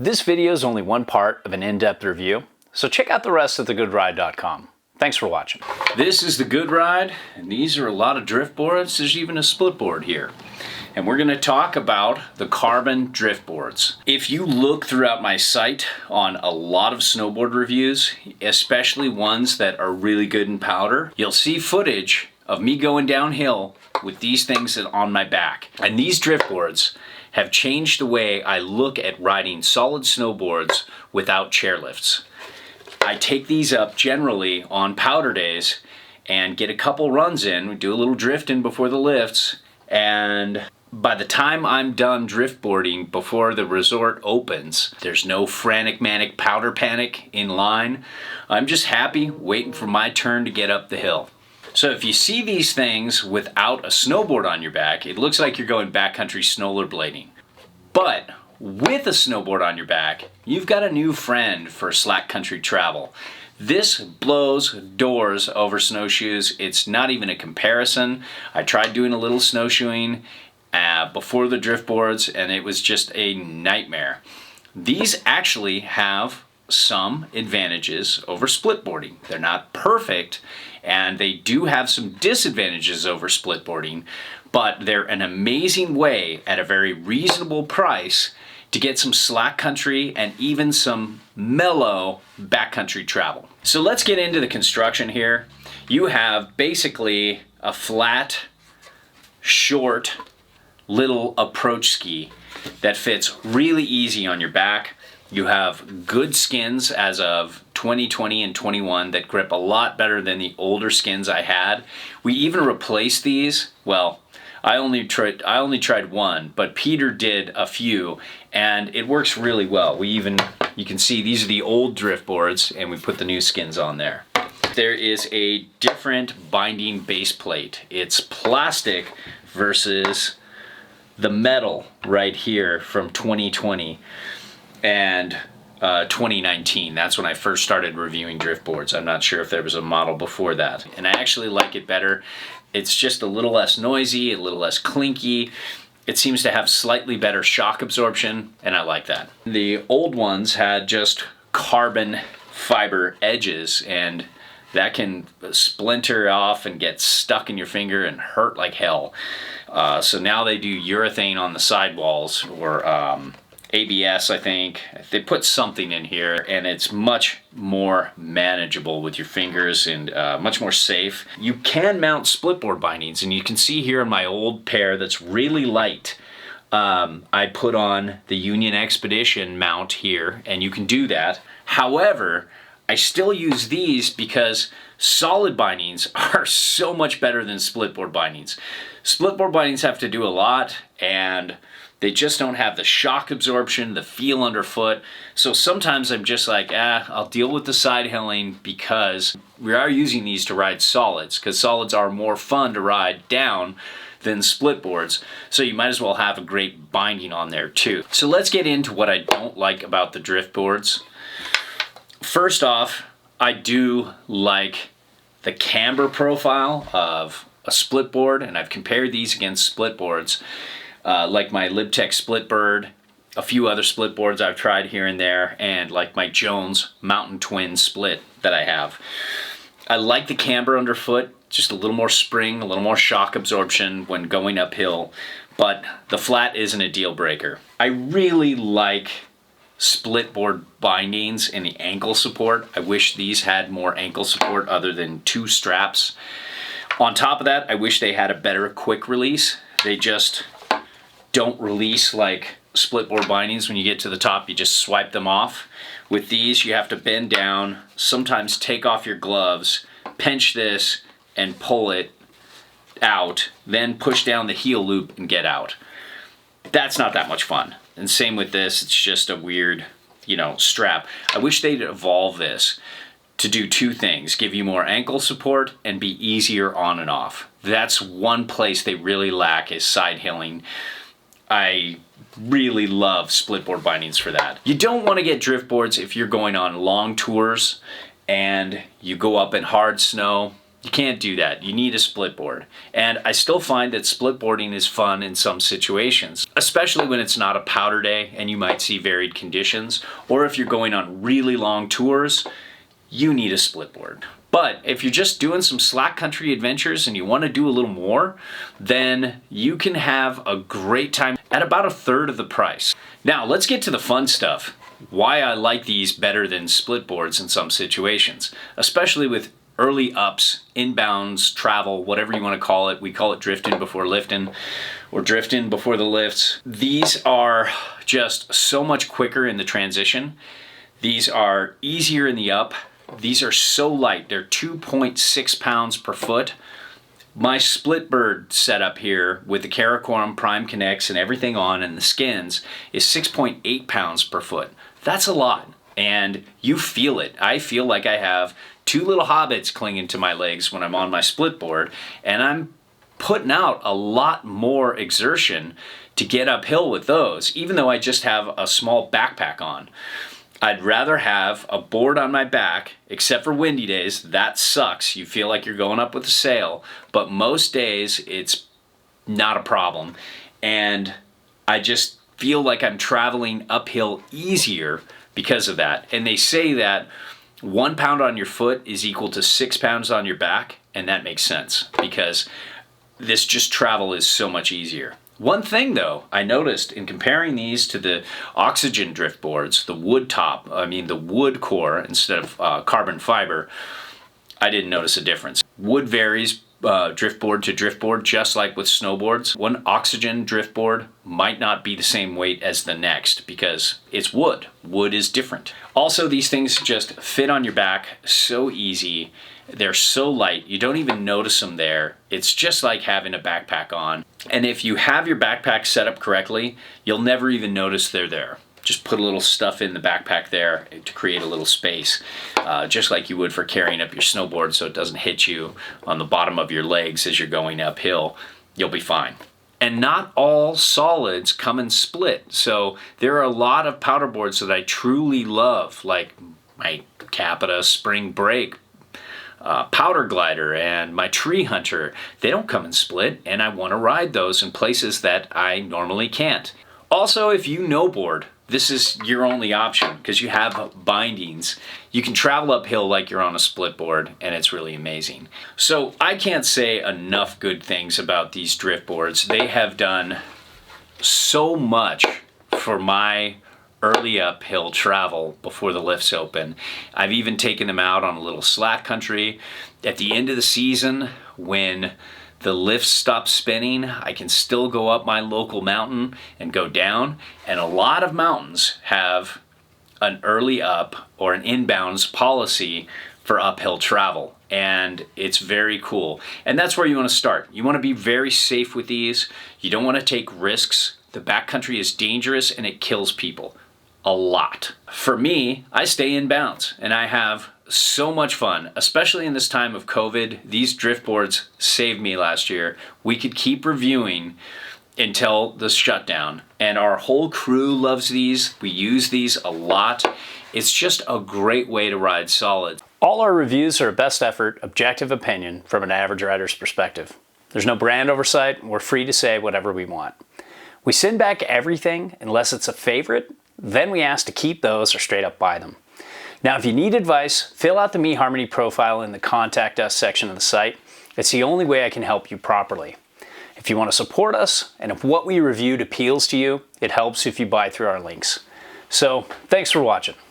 This video is only one part of an in-depth review, so check out the rest at thegoodride.com. Thanks for watching. This is the Good Ride, and these are a lot of drift boards. There's even a split board here. And we're going to talk about the carbon drift boards. If you look throughout my site on a lot of snowboard reviews, especially ones that are really good in powder, you'll see footage of me going downhill with these things on my back. And these drift boards have changed the way I look at riding solid snowboards without chairlifts. I take these up generally on powder days and get a couple runs in. We do a little drifting before the lifts, and by the time I'm done drift boarding before the resort opens, there's no frantic manic powder panic in line. I'm just happy waiting for my turn to get up the hill. So if you see these things without a snowboard on your back, it looks like you're going backcountry snowblading. But with a snowboard on your back, you've got a new friend for slack country travel. This blows doors over snowshoes. It's not even a comparison. I tried doing a little snowshoeing before the drift boards, and it was just a nightmare. These actually have some advantages over splitboarding. They're not perfect, and they do have some disadvantages over splitboarding, but they're an amazing way at a very reasonable price to get some slack country and even some mellow backcountry travel. So let's get into the construction here. You have basically a flat, short, little approach ski that fits really easy on your back. You have good skins as of 2020 and 21 that grip a lot better than the older skins I had. We even replaced these. Well, I only tried one, but Peter did a few, and it works really well. You can see these are the old drift boards, and we put the new skins on there. There is a different binding base plate. It's plastic versus the metal right here from 2020 and 2019. That's when I first started reviewing drift boards. I'm not sure if there was a model before that. And I actually like it better. It's just a little less noisy, a little less clinky. It seems to have slightly better shock absorption, and I like that. The old ones had just carbon fiber edges, and that can splinter off and get stuck in your finger and hurt like hell. So now they do urethane on the sidewalls, or ABS, I think. They put something in here, and it's much more manageable with your fingers and much more safe. You can mount splitboard bindings, and you can see here in my old pair that's really light. I put on the Union Expedition mount here, and you can do that. However, I still use these because solid bindings are so much better than splitboard bindings. Splitboard bindings have to do a lot, and they just don't have the shock absorption, the feel underfoot. So sometimes I'm just like, I'll deal with the side hilling, because we are using these to ride solids, because solids are more fun to ride down than split boards. So you might as well have a great binding on there too. So let's get into what I don't like about the drift boards. First off, I do like the camber profile of a split board, and I've compared these against split boards. Like my Libtech Splitbird, a few other split boards I've tried here and there, and like my Jones Mountain Twin split that I have. I like the camber underfoot, just a little more spring, a little more shock absorption when going uphill, but the flat isn't a deal breaker. I really like split board bindings and the ankle support. I wish these had more ankle support other than two straps. On top of that, I wish they had a better quick release. They just don't release like split board bindings. When you get to the top, you just swipe them off. With these, you have to bend down, sometimes take off your gloves, pinch this, and pull it out, then push down the heel loop and get out. That's not that much fun. And same with this, it's just a weird, strap. I wish they'd evolve this to do two things: give you more ankle support and be easier on and off. That's one place they really lack, is side hilling. I really love splitboard bindings for that. You don't want to get drift boards if you're going on long tours and you go up in hard snow. You can't do that. You need a split board. And I still find that split boarding is fun in some situations, especially when it's not a powder day and you might see varied conditions, or if you're going on really long tours, you need a split board. But if you're just doing some slack country adventures and you want to do a little more, then you can have a great time at about a third of the price. Now let's get to the fun stuff. Why I like these better than split boards in some situations, especially with early ups, inbounds, travel, whatever you want to call it. We call it drifting before lifting, or drifting before the lifts. These are just so much quicker in the transition. These are easier in the up. These are so light. They're 2.6 pounds per foot. My split bird setup here with the Karakoram Prime Connects and everything on and the skins is 6.8 pounds per foot. That's a lot. And you feel it. I feel like I have two little hobbits clinging to my legs when I'm on my split board, and I'm putting out a lot more exertion to get uphill with those, even though I just have a small backpack on. I'd rather have a board on my back, except for windy days. That sucks. You feel like you're going up with a sail, but most days it's not a problem. And I just feel like I'm traveling uphill easier because of that. And they say that 1 pound on your foot is equal to 6 pounds on your back, and that makes sense because this just travel is so much easier. One thing though, I noticed in comparing these to the oxygen drift boards, the wood core instead of carbon fiber, I didn't notice a difference. Wood varies driftboard to driftboard, just like with snowboards. One oxygen driftboard might not be the same weight as the next because it's wood. Wood is different. Also, these things just fit on your back so easy. They're so light, you don't even notice them there. It's just like having a backpack on. And if you have your backpack set up correctly, you'll never even notice they're there. Just put a little stuff in the backpack there to create a little space, just like you would for carrying up your snowboard so it doesn't hit you on the bottom of your legs as you're going uphill. You'll be fine. And not all solids come in split. So there are a lot of powder boards that I truly love, like my Capita Spring Break, Powder Glider, and my Tree Hunter. They don't come in split, and I want to ride those in places that I normally can't. Also, if you snowboard, this is your only option because you have bindings. You can travel uphill like you're on a split board, and it's really amazing. So I can't say enough good things about these drift boards. They have done so much for my early uphill travel before the lifts open. I've even taken them out on a little slack country. At the end of the season, when the lifts stop spinning, I can still go up my local mountain and go down. And a lot of mountains have an early up or an inbounds policy for uphill travel. And it's very cool. And that's where you want to start. You want to be very safe with these. You don't want to take risks. The backcountry is dangerous and it kills people a lot. For me, I stay inbounds and I have so much fun, especially in this time of COVID. These drift boards saved me last year. We could keep reviewing until the shutdown, and our whole crew loves these. We use these a lot. It's just a great way to ride solids. All our reviews are a best effort, objective opinion from an average rider's perspective. There's no brand oversight, and we're free to say whatever we want. We send back everything unless it's a favorite, then we ask to keep those or straight up buy them. Now, if you need advice, fill out the eHarmony profile in the Contact Us section of the site. It's the only way I can help you properly. If you want to support us, and if what we reviewed appeals to you, it helps if you buy through our links. So, thanks for watching.